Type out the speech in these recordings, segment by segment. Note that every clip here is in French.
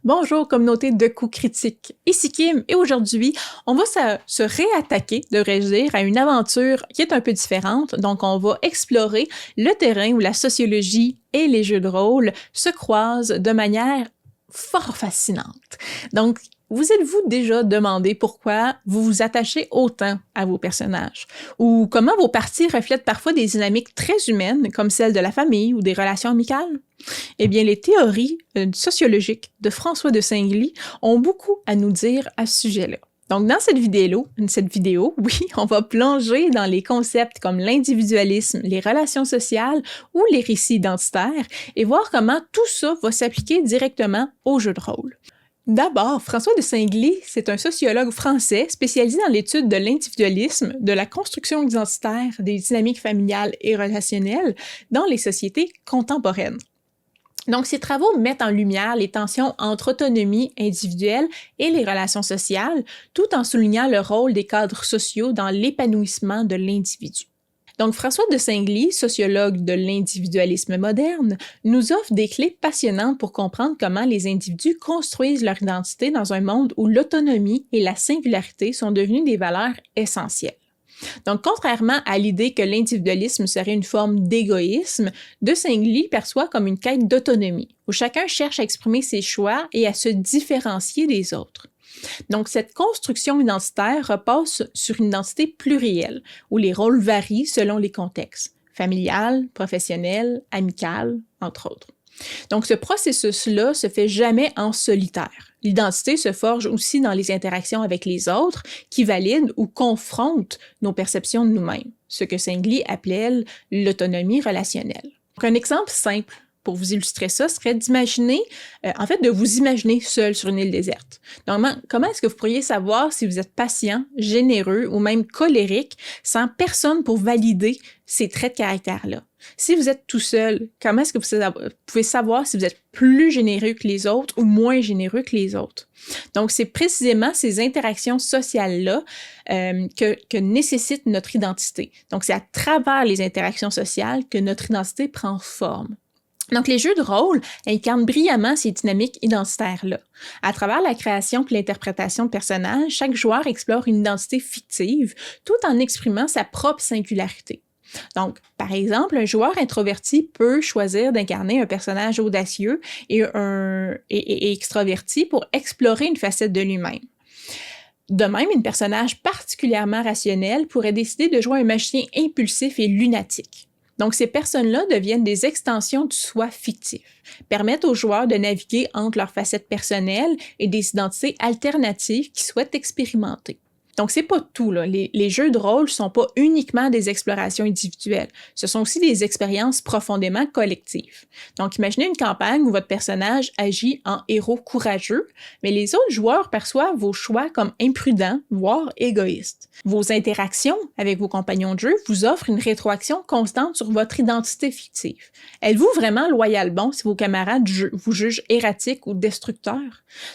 Bonjour communauté de coups critiques, ici Kim et aujourd'hui, on va se réattaquer, devrais-je dire, à une aventure qui est un peu différente. Donc on va explorer le terrain où la sociologie et les jeux de rôle se croisent de manière fort fascinante. Donc, vous êtes-vous déjà demandé pourquoi vous vous attachez autant à vos personnages? Ou comment vos parties reflètent parfois des dynamiques très humaines, comme celles de la famille ou des relations amicales? Eh bien, les théories sociologiques de François de Saint-Gly ont beaucoup à nous dire à ce sujet-là. Donc, dans cette vidéo, oui, on va plonger dans les concepts comme l'individualisme, les relations sociales ou les récits identitaires et voir comment tout ça va s'appliquer directement au jeu de rôle. D'abord, François de Saint-Gly, c'est un sociologue français spécialisé dans l'étude de l'individualisme, de la construction identitaire des dynamiques familiales et relationnelles dans les sociétés contemporaines. Donc, ces travaux mettent en lumière les tensions entre autonomie individuelle et les relations sociales, tout en soulignant le rôle des cadres sociaux dans l'épanouissement de l'individu. Donc, François de Saint-Gly, sociologue de l'individualisme moderne, nous offre des clés passionnantes pour comprendre comment les individus construisent leur identité dans un monde où l'autonomie et la singularité sont devenues des valeurs essentielles. Donc, contrairement à l'idée que l'individualisme serait une forme d'égoïsme, de Saint-Gly perçoit comme une quête d'autonomie, où chacun cherche à exprimer ses choix et à se différencier des autres. Donc, cette construction identitaire repose sur une identité plurielle, où les rôles varient selon les contextes, familial, professionnel, amical, entre autres. Donc, ce processus-là se fait jamais en solitaire. L'identité se forge aussi dans les interactions avec les autres qui valident ou confrontent nos perceptions de nous-mêmes, ce que Saint-Gly appelait l'autonomie relationnelle. Donc, un exemple simple pour vous illustrer ça serait d'imaginer, de vous imaginer seul sur une île déserte. Donc, comment est-ce que vous pourriez savoir si vous êtes patient, généreux ou même colérique sans personne pour valider ces traits de caractère-là? Si vous êtes tout seul, comment est-ce que vous pouvez savoir si vous êtes plus généreux que les autres ou moins généreux que les autres? Donc, c'est précisément ces interactions sociales-là que nécessite notre identité. Donc, c'est à travers les interactions sociales que notre identité prend forme. Donc, les jeux de rôle incarnent brillamment ces dynamiques identitaires-là. À travers la création et l'interprétation de personnages, chaque joueur explore une identité fictive tout en exprimant sa propre singularité. Donc, par exemple, un joueur introverti peut choisir d'incarner un personnage audacieux et extraverti pour explorer une facette de lui-même. De même, une personnage particulièrement rationnel pourrait décider de jouer un magicien impulsif et lunatique. Donc, ces personnes-là deviennent des extensions du soi fictif, permettent aux joueurs de naviguer entre leurs facettes personnelles et des identités alternatives qu'ils souhaitent expérimenter. Donc, c'est pas tout, là. Les jeux de rôle sont pas uniquement des explorations individuelles. Ce sont aussi des expériences profondément collectives. Donc, imaginez une campagne où votre personnage agit en héros courageux, mais les autres joueurs perçoivent vos choix comme imprudents, voire égoïstes. Vos interactions avec vos compagnons de jeu vous offrent une rétroaction constante sur votre identité fictive. Êtes-vous vraiment loyal bon si vos camarades vous jugent erratique ou destructeur?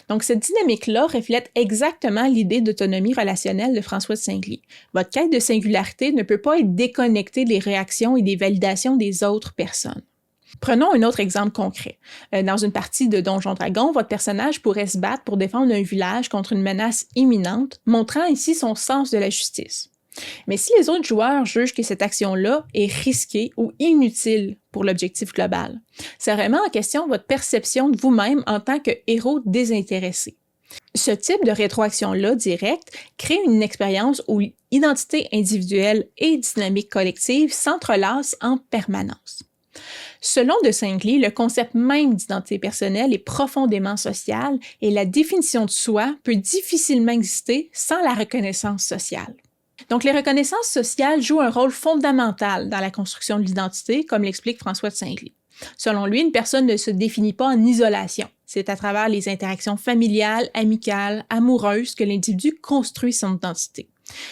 Donc, cette dynamique-là reflète exactement l'idée d'autonomie relationnelle de François de Saint-Gly. Votre quête de singularité ne peut pas être déconnectée des réactions et des validations des autres personnes. Prenons un autre exemple concret. Dans une partie de Donjons Dragons, votre personnage pourrait se battre pour défendre un village contre une menace imminente, montrant ainsi son sens de la justice. Mais si les autres joueurs jugent que cette action-là est risquée ou inutile pour l'objectif global, c'est vraiment en question votre perception de vous-même en tant que héros désintéressé. Ce type de rétroaction-là directe crée une expérience où identité individuelle et dynamique collective s'entrelacent en permanence. Selon de Saint-Gly, le concept même d'identité personnelle est profondément social et la définition de soi peut difficilement exister sans la reconnaissance sociale. Donc, les reconnaissances sociales jouent un rôle fondamental dans la construction de l'identité, comme l'explique François de Saint-Gly. Selon lui, une personne ne se définit pas en isolation. C'est à travers les interactions familiales, amicales, amoureuses que l'individu construit son identité.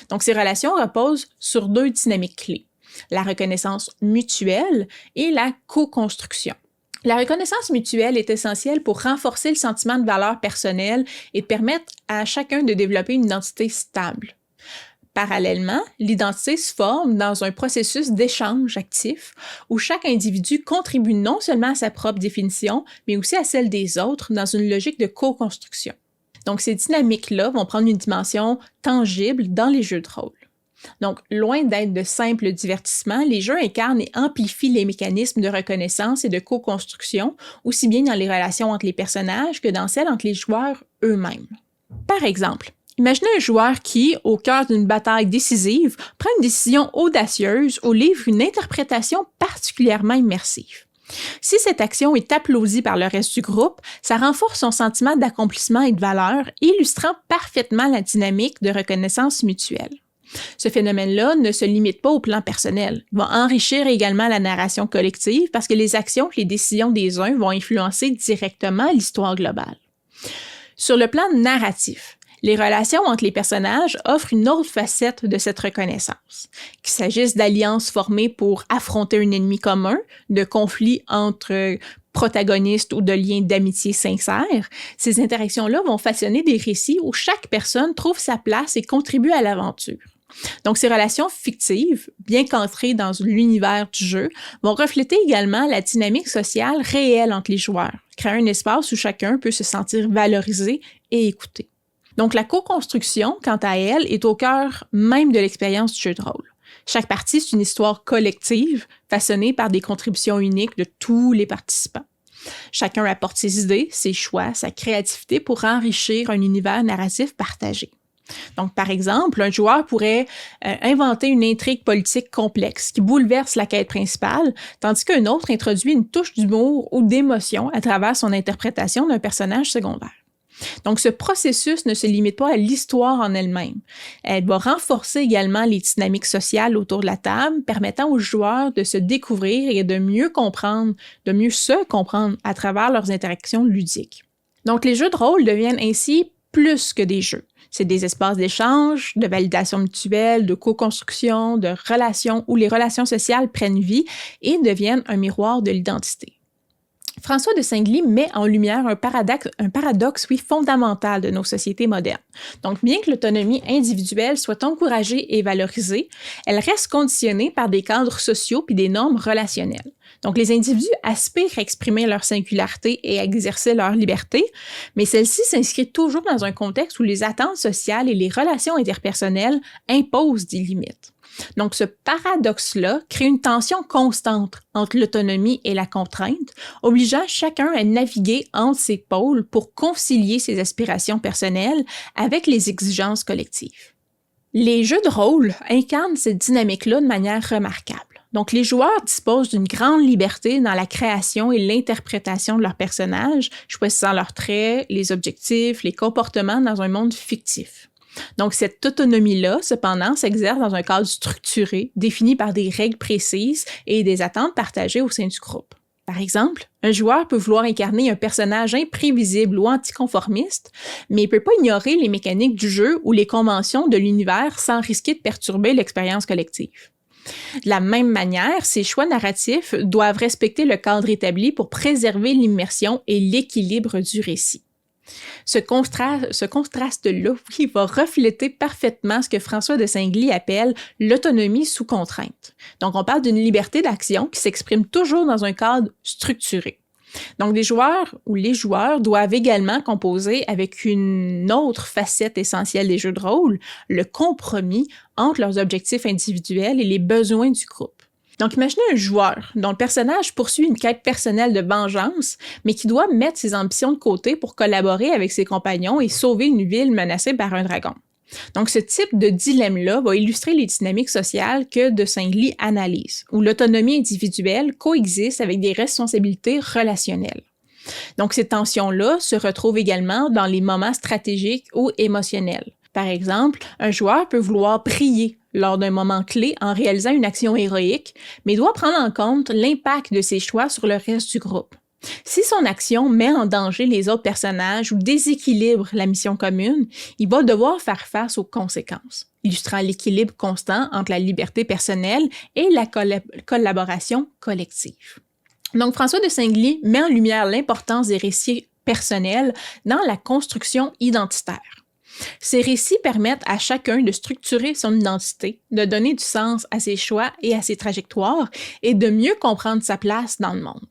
Donc, ces relations reposent sur deux dynamiques clés, la reconnaissance mutuelle et la co-construction. La reconnaissance mutuelle est essentielle pour renforcer le sentiment de valeur personnelle et permettre à chacun de développer une identité stable. Parallèlement, l'identité se forme dans un processus d'échange actif où chaque individu contribue non seulement à sa propre définition, mais aussi à celle des autres dans une logique de co-construction. Donc, ces dynamiques-là vont prendre une dimension tangible dans les jeux de rôle. Donc, loin d'être de simples divertissements, les jeux incarnent et amplifient les mécanismes de reconnaissance et de co-construction, aussi bien dans les relations entre les personnages que dans celles entre les joueurs eux-mêmes. Par exemple, imaginez un joueur qui, au cœur d'une bataille décisive, prend une décision audacieuse ou livre une interprétation particulièrement immersive. Si cette action est applaudie par le reste du groupe, ça renforce son sentiment d'accomplissement et de valeur, illustrant parfaitement la dynamique de reconnaissance mutuelle. Ce phénomène-là ne se limite pas au plan personnel. Il va enrichir également la narration collective parce que les actions et les décisions des uns vont influencer directement l'histoire globale. Sur le plan narratif, les relations entre les personnages offrent une autre facette de cette reconnaissance. Qu'il s'agisse d'alliances formées pour affronter un ennemi commun, de conflits entre protagonistes ou de liens d'amitié sincères, ces interactions-là vont façonner des récits où chaque personne trouve sa place et contribue à l'aventure. Donc, ces relations fictives, bien qu'ancrées dans l'univers du jeu, vont refléter également la dynamique sociale réelle entre les joueurs, créant un espace où chacun peut se sentir valorisé et écouté. Donc, la co-construction, quant à elle, est au cœur même de l'expérience du jeu de rôle. Chaque partie, c'est une histoire collective, façonnée par des contributions uniques de tous les participants. Chacun apporte ses idées, ses choix, sa créativité pour enrichir un univers narratif partagé. Donc, par exemple, un joueur pourrait inventer une intrigue politique complexe qui bouleverse la quête principale, tandis qu'un autre introduit une touche d'humour ou d'émotion à travers son interprétation d'un personnage secondaire. Donc, ce processus ne se limite pas à l'histoire en elle-même. Elle va renforcer également les dynamiques sociales autour de la table, permettant aux joueurs de se découvrir et de mieux comprendre, de mieux se comprendre à travers leurs interactions ludiques. Donc, les jeux de rôle deviennent ainsi plus que des jeux. C'est des espaces d'échange, de validation mutuelle, de co-construction, de relations où les relations sociales prennent vie et deviennent un miroir de l'identité. François de Singly met en lumière un paradoxe fondamental de nos sociétés modernes. Donc, bien que l'autonomie individuelle soit encouragée et valorisée, elle reste conditionnée par des cadres sociaux puis des normes relationnelles. Donc, les individus aspirent à exprimer leur singularité et à exercer leur liberté, mais celle-ci s'inscrit toujours dans un contexte où les attentes sociales et les relations interpersonnelles imposent des limites. Donc, ce paradoxe-là crée une tension constante entre l'autonomie et la contrainte, obligeant chacun à naviguer entre ces pôles pour concilier ses aspirations personnelles avec les exigences collectives. Les jeux de rôle incarnent cette dynamique-là de manière remarquable. Donc, les joueurs disposent d'une grande liberté dans la création et l'interprétation de leurs personnages, choisissant leurs traits, les objectifs, les comportements dans un monde fictif. Donc, cette autonomie-là, cependant, s'exerce dans un cadre structuré, défini par des règles précises et des attentes partagées au sein du groupe. Par exemple, un joueur peut vouloir incarner un personnage imprévisible ou anticonformiste, mais il ne peut pas ignorer les mécaniques du jeu ou les conventions de l'univers sans risquer de perturber l'expérience collective. De la même manière, ces choix narratifs doivent respecter le cadre établi pour préserver l'immersion et l'équilibre du récit. Ce contraste-là, va refléter parfaitement ce que François de Singly appelle l'autonomie sous contrainte. Donc, on parle d'une liberté d'action qui s'exprime toujours dans un cadre structuré. Donc, les joueurs doivent également composer avec une autre facette essentielle des jeux de rôle, le compromis entre leurs objectifs individuels et les besoins du groupe. Donc, imaginez un joueur dont le personnage poursuit une quête personnelle de vengeance, mais qui doit mettre ses ambitions de côté pour collaborer avec ses compagnons et sauver une ville menacée par un dragon. Donc, ce type de dilemme-là va illustrer les dynamiques sociales que de Singly analyse, où l'autonomie individuelle coexiste avec des responsabilités relationnelles. Donc, ces tensions-là se retrouvent également dans les moments stratégiques ou émotionnels. Par exemple, un joueur peut vouloir briller lors d'un moment clé en réalisant une action héroïque, mais doit prendre en compte l'impact de ses choix sur le reste du groupe. Si son action met en danger les autres personnages ou déséquilibre la mission commune, il va devoir faire face aux conséquences, illustrant l'équilibre constant entre la liberté personnelle et la collaboration collective. Donc, François de Singly met en lumière l'importance des récits personnels dans la construction identitaire. Ces récits permettent à chacun de structurer son identité, de donner du sens à ses choix et à ses trajectoires et de mieux comprendre sa place dans le monde.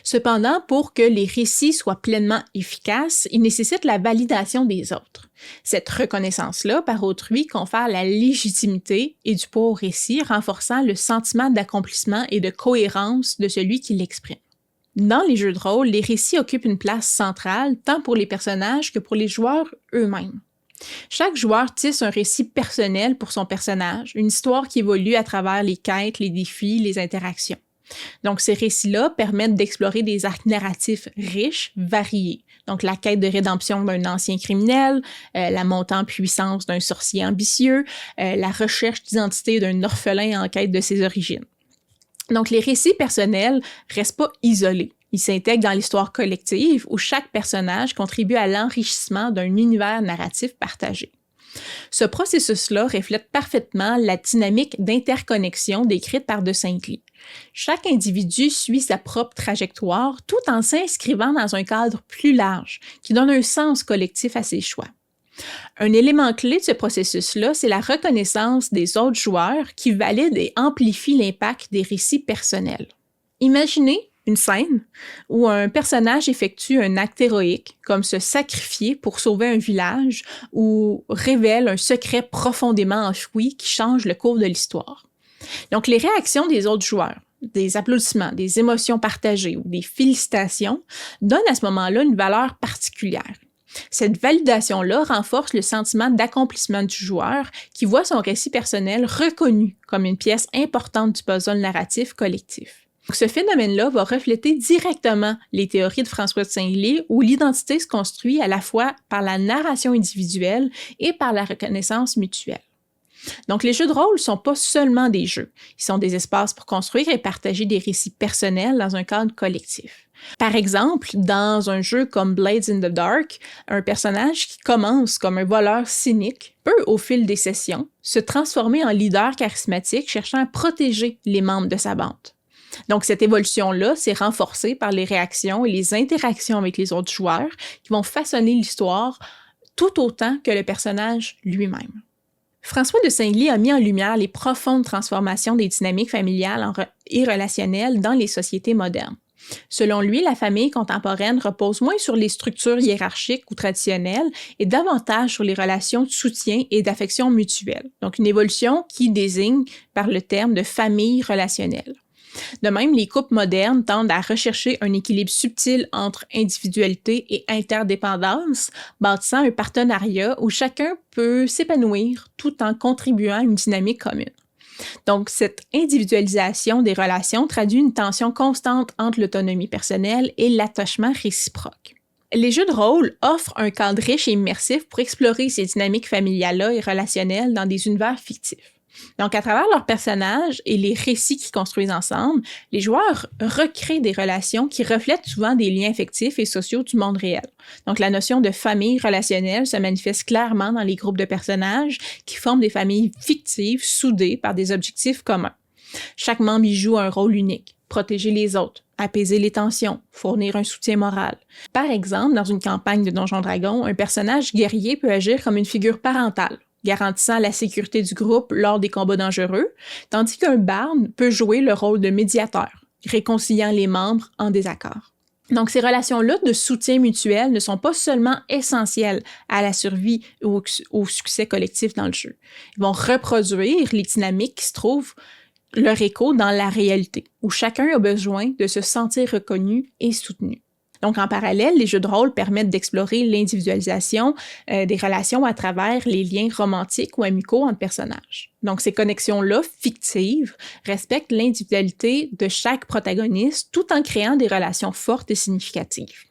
Cependant, pour que les récits soient pleinement efficaces, ils nécessitent la validation des autres. Cette reconnaissance-là par autrui confère la légitimité et du poids au récit, renforçant le sentiment d'accomplissement et de cohérence de celui qui l'exprime. Dans les jeux de rôle, les récits occupent une place centrale tant pour les personnages que pour les joueurs eux-mêmes. Chaque joueur tisse un récit personnel pour son personnage, une histoire qui évolue à travers les quêtes, les défis, les interactions. Donc, ces récits-là permettent d'explorer des arcs narratifs riches, variés. Donc, la quête de rédemption d'un ancien criminel, la montée en puissance d'un sorcier ambitieux, la recherche d'identité d'un orphelin en quête de ses origines. Donc, les récits personnels restent pas isolés. Ils s'intègrent dans l'histoire collective où chaque personnage contribue à l'enrichissement d'un univers narratif partagé. Ce processus-là reflète parfaitement la dynamique d'interconnexion décrite par de Saint-Ly. Chaque individu suit sa propre trajectoire tout en s'inscrivant dans un cadre plus large qui donne un sens collectif à ses choix. Un élément clé de ce processus-là, c'est la reconnaissance des autres joueurs qui valident et amplifient l'impact des récits personnels. Imaginez une scène où un personnage effectue un acte héroïque, comme se sacrifier pour sauver un village ou révèle un secret profondément enfoui qui change le cours de l'histoire. Donc, les réactions des autres joueurs, des applaudissements, des émotions partagées ou des félicitations donnent à ce moment-là une valeur particulière. Cette validation-là renforce le sentiment d'accomplissement du joueur qui voit son récit personnel reconnu comme une pièce importante du puzzle narratif collectif. Donc, ce phénomène-là va refléter directement les théories de François de Saint-Ly où l'identité se construit à la fois par la narration individuelle et par la reconnaissance mutuelle. Donc, les jeux de rôle ne sont pas seulement des jeux. Ils sont des espaces pour construire et partager des récits personnels dans un cadre collectif. Par exemple, dans un jeu comme Blades in the Dark, un personnage qui commence comme un voleur cynique peut, au fil des sessions, se transformer en leader charismatique cherchant à protéger les membres de sa bande. Donc, cette évolution-là s'est renforcée par les réactions et les interactions avec les autres joueurs qui vont façonner l'histoire tout autant que le personnage lui-même. François de Saint-Ly a mis en lumière les profondes transformations des dynamiques familiales et relationnelles dans les sociétés modernes. Selon lui, la famille contemporaine repose moins sur les structures hiérarchiques ou traditionnelles et davantage sur les relations de soutien et d'affection mutuelle. Donc, une évolution qui désigne par le terme de famille relationnelle. De même, les couples modernes tendent à rechercher un équilibre subtil entre individualité et interdépendance, bâtissant un partenariat où chacun peut s'épanouir tout en contribuant à une dynamique commune. Donc, cette individualisation des relations traduit une tension constante entre l'autonomie personnelle et l'attachement réciproque. Les jeux de rôle offrent un cadre riche et immersif pour explorer ces dynamiques familiales et relationnelles dans des univers fictifs. Donc, à travers leurs personnages et les récits qu'ils construisent ensemble, les joueurs recréent des relations qui reflètent souvent des liens affectifs et sociaux du monde réel. Donc, la notion de famille relationnelle se manifeste clairement dans les groupes de personnages qui forment des familles fictives soudées par des objectifs communs. Chaque membre y joue un rôle unique, protéger les autres, apaiser les tensions, fournir un soutien moral. Par exemple, dans une campagne de Donjons Dragons, un personnage guerrier peut agir comme une figure parentale, garantissant la sécurité du groupe lors des combats dangereux, tandis qu'un barde peut jouer le rôle de médiateur, réconciliant les membres en désaccord. Donc, ces relations-là de soutien mutuel ne sont pas seulement essentielles à la survie ou au succès collectif dans le jeu. Ils vont reproduire les dynamiques qui se trouvent leur écho dans la réalité, où chacun a besoin de se sentir reconnu et soutenu. Donc, en parallèle, les jeux de rôle permettent d'explorer l'individualisation des relations à travers les liens romantiques ou amicaux entre personnages. Donc, ces connexions-là, fictives, respectent l'individualité de chaque protagoniste tout en créant des relations fortes et significatives.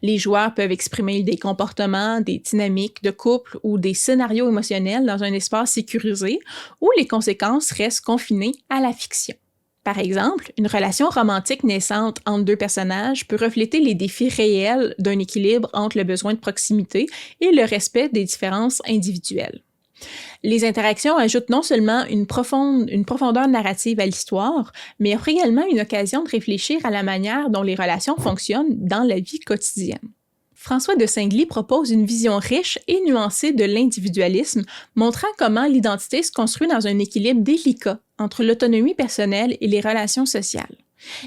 Les joueurs peuvent exprimer des comportements, des dynamiques de couple ou des scénarios émotionnels dans un espace sécurisé où les conséquences restent confinées à la fiction. Par exemple, une relation romantique naissante entre deux personnages peut refléter les défis réels d'un équilibre entre le besoin de proximité et le respect des différences individuelles. Les interactions ajoutent non seulement une profondeur narrative à l'histoire, mais offrent également une occasion de réfléchir à la manière dont les relations fonctionnent dans la vie quotidienne. François de Singly propose une vision riche et nuancée de l'individualisme, montrant comment l'identité se construit dans un équilibre délicat entre l'autonomie personnelle et les relations sociales.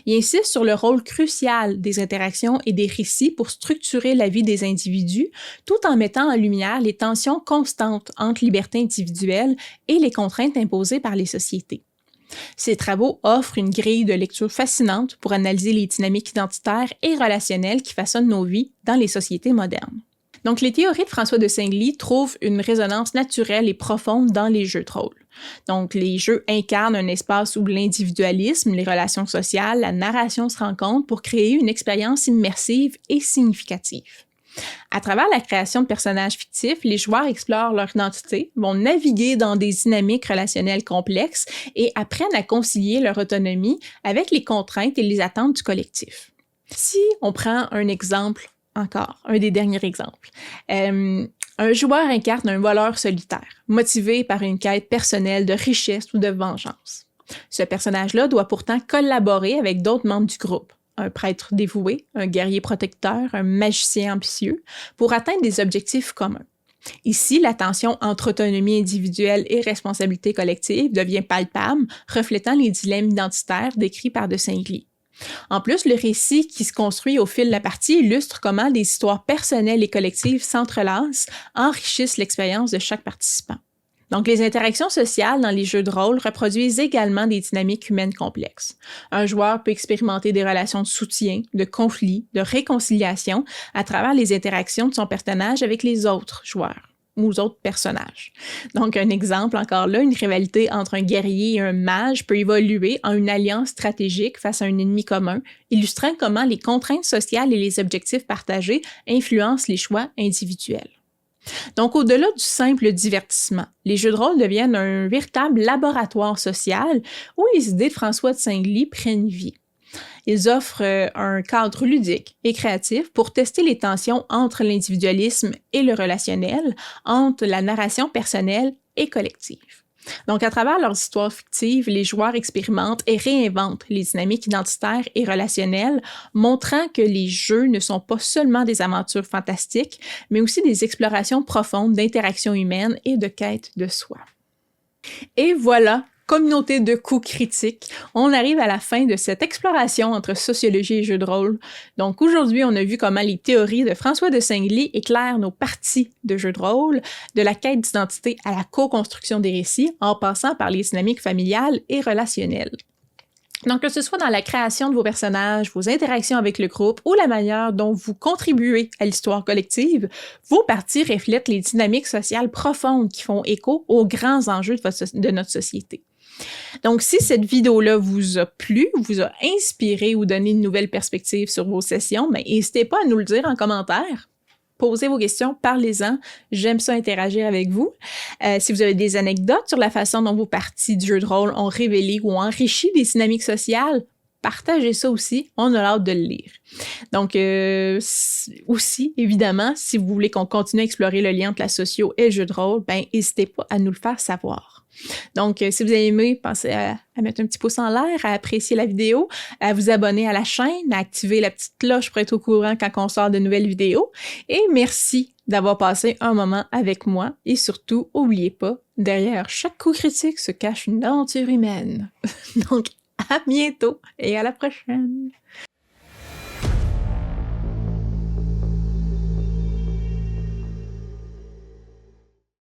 Il insiste sur le rôle crucial des interactions et des récits pour structurer la vie des individus, tout en mettant en lumière les tensions constantes entre liberté individuelle et les contraintes imposées par les sociétés. Ces travaux offrent une grille de lecture fascinante pour analyser les dynamiques identitaires et relationnelles qui façonnent nos vies dans les sociétés modernes. Donc, les théories de François de Singly trouvent une résonance naturelle et profonde dans les jeux de rôle. Donc, les jeux incarnent un espace où l'individualisme, les relations sociales, la narration se rencontrent pour créer une expérience immersive et significative. À travers la création de personnages fictifs, les joueurs explorent leur identité, vont naviguer dans des dynamiques relationnelles complexes et apprennent à concilier leur autonomie avec les contraintes et les attentes du collectif. Si on prend un exemple encore, un des derniers exemples, un joueur incarne un voleur solitaire, motivé par une quête personnelle de richesse ou de vengeance. Ce personnage-là doit pourtant collaborer avec d'autres membres du groupe, un prêtre dévoué, un guerrier protecteur, un magicien ambitieux, pour atteindre des objectifs communs. Ici, la tension entre autonomie individuelle et responsabilité collective devient palpable, reflétant les dilemmes identitaires décrits par de Singly. En plus, le récit qui se construit au fil de la partie illustre comment des histoires personnelles et collectives s'entrelacent, enrichissent l'expérience de chaque participant. Donc, les interactions sociales dans les jeux de rôle reproduisent également des dynamiques humaines complexes. Un joueur peut expérimenter des relations de soutien, de conflit, de réconciliation à travers les interactions de son personnage avec les autres joueurs ou autres personnages. Donc, un exemple encore là, une rivalité entre un guerrier et un mage peut évoluer en une alliance stratégique face à un ennemi commun, illustrant comment les contraintes sociales et les objectifs partagés influencent les choix individuels. Donc, au-delà du simple divertissement, les jeux de rôle deviennent un véritable laboratoire social où les idées de François de Singly prennent vie. Ils offrent un cadre ludique et créatif pour tester les tensions entre l'individualisme et le relationnel, entre la narration personnelle et collective. Donc, à travers leurs histoires fictives, les joueurs expérimentent et réinventent les dynamiques identitaires et relationnelles, montrant que les jeux ne sont pas seulement des aventures fantastiques, mais aussi des explorations profondes d'interactions humaines et de quête de soi. Et voilà, communauté de coups critiques, on arrive à la fin de cette exploration entre sociologie et jeux de rôle. Donc aujourd'hui, on a vu comment les théories de François de Singly éclairent nos parties de jeux de rôle, de la quête d'identité à la co-construction des récits, en passant par les dynamiques familiales et relationnelles. Donc, que ce soit dans la création de vos personnages, vos interactions avec le groupe ou la manière dont vous contribuez à l'histoire collective, vos parties reflètent les dynamiques sociales profondes qui font écho aux grands enjeux de notre société. Donc, si cette vidéo-là vous a plu, vous a inspiré ou donné une nouvelle perspective sur vos sessions, n'hésitez pas à nous le dire en commentaire. Posez vos questions, parlez-en. J'aime ça interagir avec vous. Si vous avez des anecdotes sur la façon dont vos parties de jeu de rôle ont révélé ou enrichi des dynamiques sociales, partagez ça aussi. On a hâte de le lire. Donc, aussi, évidemment, si vous voulez qu'on continue à explorer le lien entre la socio et le jeu de rôle, n'hésitez pas à nous le faire savoir. Donc, si vous avez aimé, pensez à mettre un petit pouce en l'air, à apprécier la vidéo, à vous abonner à la chaîne, à activer la petite cloche pour être au courant quand on sort de nouvelles vidéos. Et merci d'avoir passé un moment avec moi. Et surtout, n'oubliez pas, derrière chaque coup critique se cache une aventure humaine. Donc, à bientôt et à la prochaine!